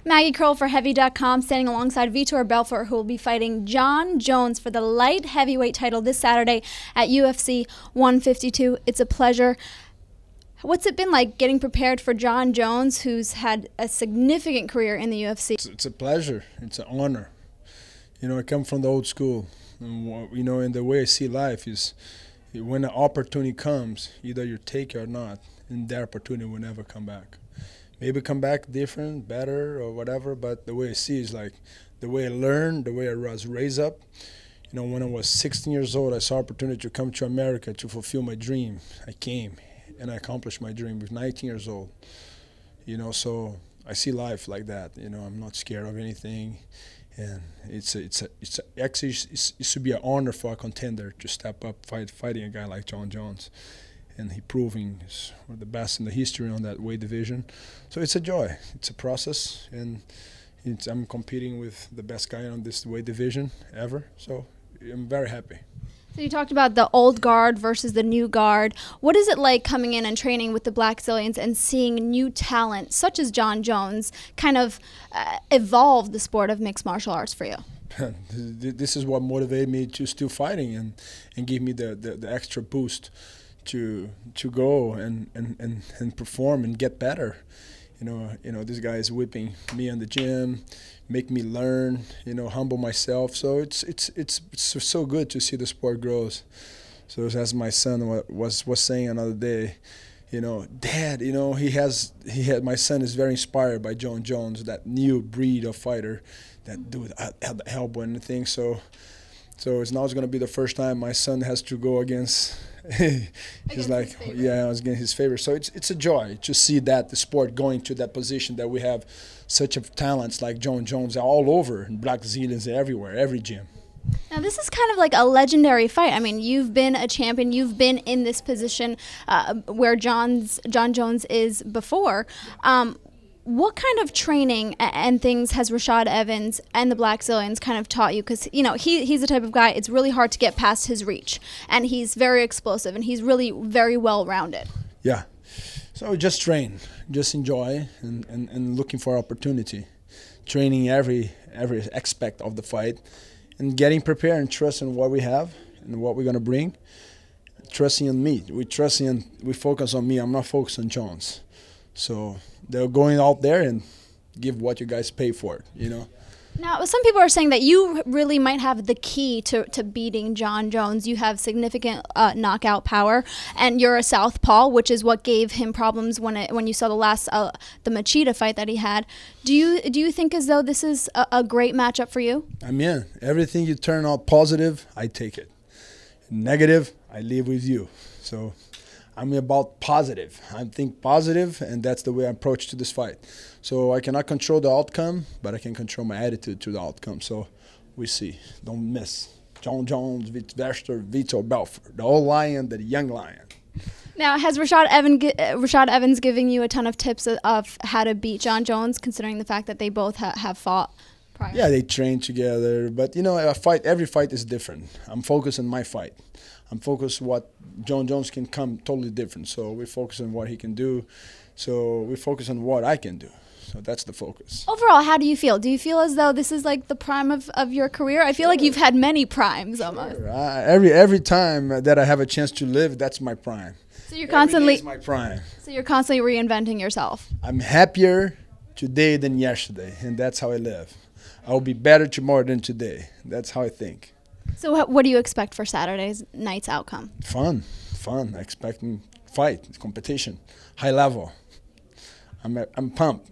Maggie Krol for Heavy.com, standing alongside Vitor Belfort, who will be fighting Jon Jones for the light heavyweight title this Saturday at UFC 152. It's a pleasure. What's it been like getting prepared for Jon Jones, who's had a significant career in the UFC? It's a pleasure. It's an honor. You know, I come from the old school. And, you know, and the way I see life is when an opportunity comes, either you take it or not, and that opportunity will never come back. Maybe come back different, better, or whatever, but the way I see is like the way I learned, the way I was raised up. You know, when I was 16 years old, I saw opportunity to come to America to fulfill my dream. I came, and I accomplished my dream with 19 years old. You know, so I see life like that. You know, I'm not scared of anything, and actually it should be an honor for a contender to step up fighting a guy like Jon Jones. And he proving he's one of the best in the history on that weight division. So it's a joy. It's a process, and I'm competing with the best guy on this weight division ever. So I'm very happy. So you talked about the old guard versus the new guard. What is it like coming in and training with the Black Zillions and seeing new talent, such as Jon Jones, kind of evolve the sport of mixed martial arts for you? This is what motivated me to still fighting and give me the extra boost to go and perform and get better. You know, this guy is whipping me in the gym, make me learn, you know, humble myself. So it's so good to see the sport grows. So as my son was saying another day, you know, Dad, you know, my son is very inspired by Jon Jones, that new breed of fighter that do the elbow and things. So it's now going to be the first time my son has to go against. He's like, yeah, I was getting his favorite. So it's a joy to see that the sport going to that position, that we have such a talents like Jon Jones all over, and Black Zillions everywhere, every gym. Now this is kind of like a legendary fight. I mean, you've been a champion. You've been in this position where Jon Jones is before. What kind of training and things has Rashad Evans and the Black Zillions kind of taught you? Because, you know, he's the type of guy, it's really hard to get past his reach. And he's very explosive, and he's really very well-rounded. Yeah. So just train, just enjoy, and looking for opportunity. Training every aspect of the fight, and getting prepared and trusting what we have and what we're going to bring. Trusting in me. We focus on me. I'm not focused on Jones. So they're going out there and give what you guys pay for it, you know. Now, some people are saying that you really might have the key to beating Jon Jones. You have significant knockout power, and you're a southpaw, which is what gave him problems when you saw the Machida fight that he had. Do you think as though this is a great matchup for you? I mean, everything you turn out positive, I take it. Negative, I leave with you. So I'm about positive. I think positive, and that's the way I approach to this fight. So I cannot control the outcome, but I can control my attitude to the outcome. So we see. Don't miss. Jon Jones, Vitor Belfort, the old lion, the young lion. Now, has Rashad Evans giving you a ton of tips of how to beat Jon Jones, considering the fact that they both have fought prior? Yeah, they train together. But, you know, every fight is different. I'm focused on my fight. I'm focused what Jon Jones can come totally different. So we focus on what he can do. So we focus on what I can do. So that's the focus. Overall, how do you feel? Do you feel as though this is like the prime of your career? I feel like you've had many primes almost. Sure. Every time that I have a chance to live, that's my prime. So you're constantly every day is my prime. So you're constantly reinventing yourself. I'm happier today than yesterday, and that's how I live. I will be better tomorrow than today. That's how I think. So what do you expect for Saturday's night's outcome? Fun. Expecting fight, competition, high level. I'm pumped.